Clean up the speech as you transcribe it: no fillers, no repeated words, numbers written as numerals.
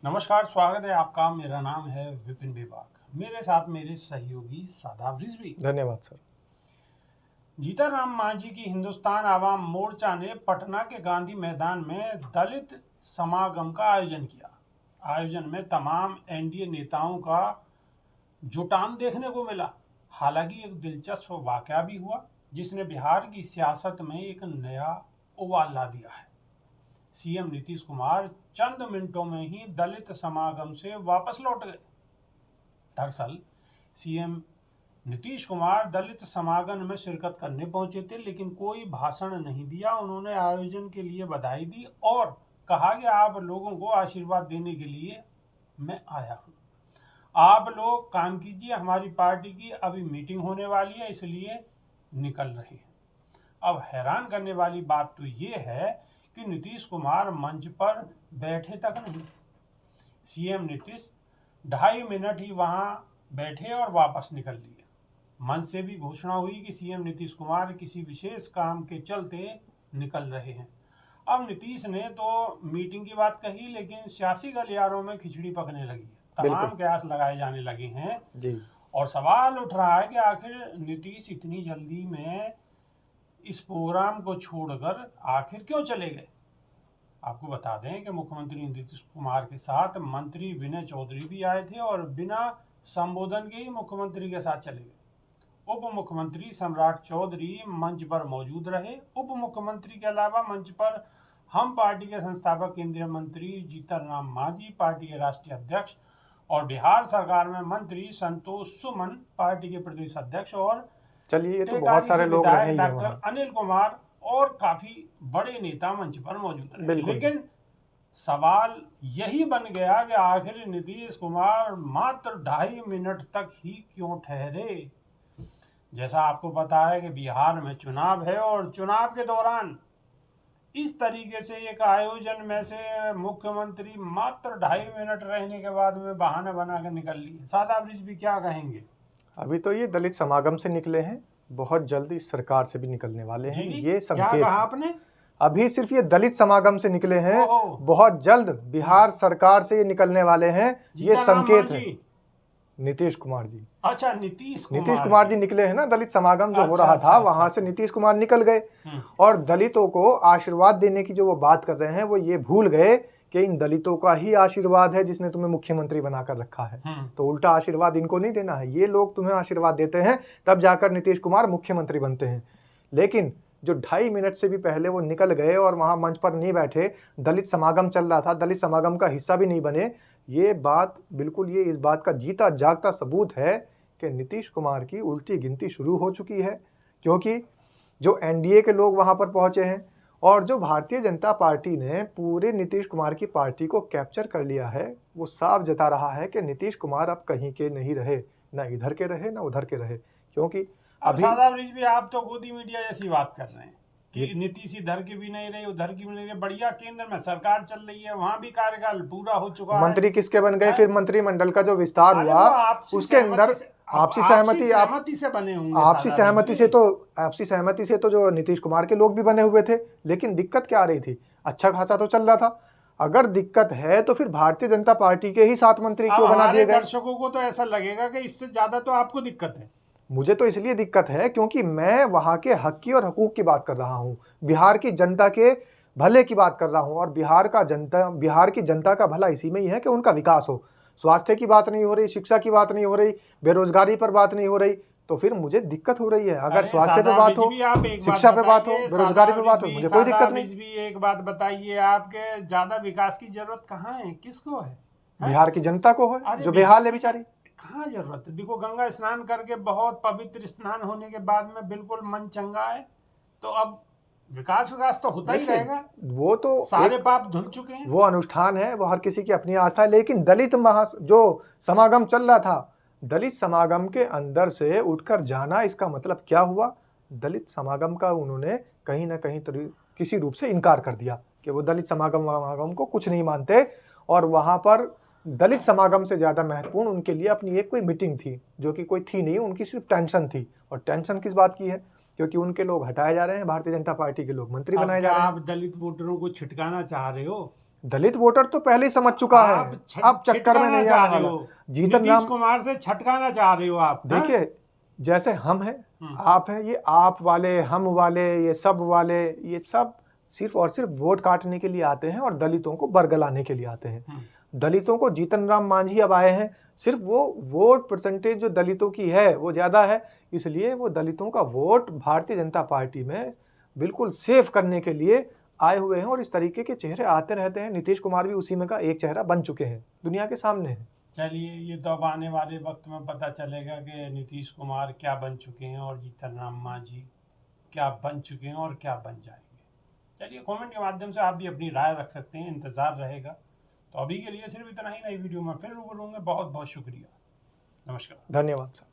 नमस्कार, स्वागत है आपका। मेरा नाम है विपिन बेबाक। मेरे साथ मेरे सहयोगी शादाब रिजवी। धन्यवाद सर। जीतन राम मांझी की हिंदुस्तान आवाम मोर्चा ने पटना के गांधी मैदान में दलित समागम का आयोजन किया। आयोजन में तमाम एनडीए नेताओं का जुटान देखने को मिला। हालांकि एक दिलचस्प वाकया भी हुआ जिसने बिहार की सियासत में एक नया उबाल ला दिया है। सीएम नीतीश कुमार चंद मिनटों में ही दलित समागम से वापस लौट गए। दरअसल सीएम नीतीश कुमार दलित समागम में शिरकत करने पहुंचे थे, लेकिन कोई भाषण नहीं दिया। उन्होंने आयोजन के लिए बधाई दी और कहा कि आप लोगों को आशीर्वाद देने के लिए मैं आया हूं। आप लोग काम कीजिए, हमारी पार्टी की अभी मीटिंग होने वाली है, इसलिए निकल रहे हैं। अब हैरान करने वाली बात तो ये है कि नीतीश कुमार मंच पर बैठे तक नहीं। सीएम नीतीश 2.5 मिनट ही वहां बैठे और वापस निकल लिए। मंच से भी घोषणा हुई कि सीएम नीतीश कुमार किसी विशेष काम के चलते निकल रहे हैं। अब नीतीश ने तो मीटिंग की बात कही, लेकिन सियासी गलियारों में खिचड़ी पकने लगी है। तमाम कयास लगाए जाने लगे हैं जी। और सवाल उठ रहा है कि आखिर नीतीश इतनी जल्दी में इस प्रोग्राम को छोड़कर आखिर क्यों चले गए। आपको बता दें कि मुख्यमंत्री नीतीश कुमार के साथ मंत्री विनय चौधरी भी आए थे और बिना संबोधन के ही मुख्यमंत्री के साथ चले गए। उप मुख्यमंत्री सम्राट चौधरी मंच पर मौजूद रहे। उप मुख्यमंत्री के अलावा मंच पर हम पार्टी के संस्थापक केंद्रीय मंत्री जीतन राम मांझी, पार्टी के राष्ट्रीय अध्यक्ष और बिहार सरकार में मंत्री संतोष सुमन, पार्टी के प्रदेश अध्यक्ष और चलिए, ये तो बहुत सारे लोग रहे हैं। डॉक्टर अनिल कुमार और काफी बड़े नेता मंच पर मौजूद रहे। लेकिन सवाल यही बन गया कि आखिर नीतीश कुमार मात्र 2.5 मिनट तक ही क्यों ठहरे। जैसा आपको पता है कि बिहार में चुनाव है और चुनाव के दौरान इस तरीके से एक आयोजन में से मुख्यमंत्री मात्र 2.5 मिनट रहने के बाद में बहाना बना कर निकल लिए। शादाब रिजवी क्या कहेंगे? अभी तो ये दलित समागम से निकले हैं, बहुत जल्दी सरकार से भी निकलने वाले हैं। ये संकेत क्या कहा आपने? अभी सिर्फ ये दलित समागम से निकले हैं, बहुत जल्द बिहार सरकार से ये निकलने वाले हैं। ये संकेत है। नीतीश कुमार जी। अच्छा, नीतीश कुमार जी निकले हैं ना। दलित समागम जो हो रहा था वहां से नीतीश कुमार निकल गए और दलितों को आशीर्वाद देने की जो वो बात कर रहे हैं वो ये भूल गए कि इन दलितों का ही आशीर्वाद है जिसने तुम्हें मुख्यमंत्री बनाकर रखा है। तो उल्टा आशीर्वाद इनको नहीं देना है, ये लोग तुम्हें आशीर्वाद देते हैं, तब जाकर नीतीश कुमार मुख्यमंत्री बनते हैं। लेकिन जो 2.5 मिनट से भी पहले वो निकल गए और वहां मंच पर नहीं बैठे, दलित समागम चल रहा था, दलित समागम का हिस्सा भी नहीं बने, ये बात बिल्कुल ये इस बात का जीता जागता सबूत है कि नीतीश कुमार की उल्टी गिनती शुरू हो चुकी है। क्योंकि जो एनडीए के लोग वहां पर पहुंचे हैं और जो भारतीय जनता पार्टी ने पूरे नीतीश कुमार की पार्टी को कैप्चर कर लिया है, वो साफ जता रहा है कि नीतीश कुमार अब कहीं के नहीं रहे, ना इधर के रहे ना उधर के रहे। क्योंकि अभी शादाब रिजवी, आप तो गोदी मीडिया जैसी बात कर रहे हैं कि नीतीश इधर की भी नहीं रही उधर की भी नहीं रही। बढ़िया केंद्र में सरकार चल रही है, वहां भी कार्यकाल पूरा हो चुका है। मंत्री किसके बन गए? फिर मंत्रिमंडल का जो विस्तार हुआ उसके अंदर आपसी सहमति से बने होंगे। आपसी सहमति से तो जो नीतीश कुमार के लोग भी बने हुए थे। लेकिन दिक्कत क्या आ रही थी? अच्छा खासा तो चल रहा था। अगर दिक्कत है तो फिर भारतीय जनता पार्टी के ही 7 मंत्री क्यों बना दिए गए? दर्शकों को तो ऐसा लगेगा कि इससे ज्यादा तो आपको दिक्कत है। मुझे तो इसलिए दिक्कत है क्योंकि मैं वहां के हक की और हकूक की बात कर रहा हूं, बिहार की जनता के भले की बात कर रहा हूं। और बिहार की जनता का भला इसी में ही है कि उनका विकास हो। स्वास्थ्य की बात नहीं हो रही, शिक्षा की बात नहीं हो रही, बेरोजगारी पर बात नहीं हो रही, तो फिर मुझे दिक्कत हो रही है। अगर स्वास्थ्य पे बात हो, शिक्षा पे बात हो, बेरोजगारी पे बात हो, मुझे कोई दिक्कत नहीं। एक बात बताइए, आपके ज्यादा विकास की जरूरत कहाँ है? किसको है? बिहार की जनता को है, जो बेहाल है बेचारी। कहाँ जरूरत है? देखो, गंगा स्नान करके बहुत पवित्र स्नान होने के बाद में बिल्कुल मन चंगा है, तो अब विकास तो होता ही रहेगा। वो तो सारे पाप धुल चुके हैं। वो अनुष्ठान है, वो हर किसी की अपनी आस्था है। लेकिन दलित जो समागम चल रहा था, दलित समागम के अंदर से उठकर जाना, इसका मतलब क्या हुआ? दलित समागम का उन्होंने कहीं ना कहीं किसी रूप से इनकार कर दिया कि वो दलित समागम को कुछ नहीं मानते। और वहां पर दलित समागम से ज्यादा महत्वपूर्ण उनके लिए अपनी एक कोई मीटिंग थी, जो कि कोई थी नहीं, उनकी सिर्फ टेंशन थी। और टेंशन किस बात की है? क्योंकि उनके लोग हटाए जा रहे हैं, भारतीय जनता पार्टी के लोग मंत्री बनाए जा रहे हैं। आप दलित वोटरों को छिटकाना चाह रहे हो? दलित वोटर तो पहले ही समझ चुका है, अब चक्कर में नहीं आने वाला। जीतन नीतीश कुमार से छटकाना चाह रहे हो आप? देखिए, जैसे हम हैं, आप हैं, ये आप वाले, हम वाले, ये सब वाले, ये सब सिर्फ और सिर्फ वोट काटने के लिए आते हैं और दलितों को बरगलाने के लिए आते हैं। दलितों को जीतन राम मांझी अब आए हैं, सिर्फ वो वोट परसेंटेज जो दलितों की है वो ज़्यादा है, इसलिए वो दलितों का वोट भारतीय जनता पार्टी में बिल्कुल सेफ करने के लिए आए हुए हैं। और इस तरीके के चेहरे आते रहते हैं। नीतीश कुमार भी उसी में का एक चेहरा बन चुके हैं, दुनिया के सामने है। चलिए, ये तो अब आने वाले वक्त में पता चलेगा कि नीतीश कुमार क्या बन चुके हैं और जीतन राम मांझी क्या बन चुके हैं और क्या बन जाएंगे। चलिए, कमेंट के माध्यम से आप भी अपनी राय रख सकते हैं, इंतज़ार रहेगा। तो अभी के लिए सिर्फ इतना ही, नई वीडियो में फिर रूबरू होंगे। बहुत बहुत शुक्रिया, नमस्कार, धन्यवाद सर।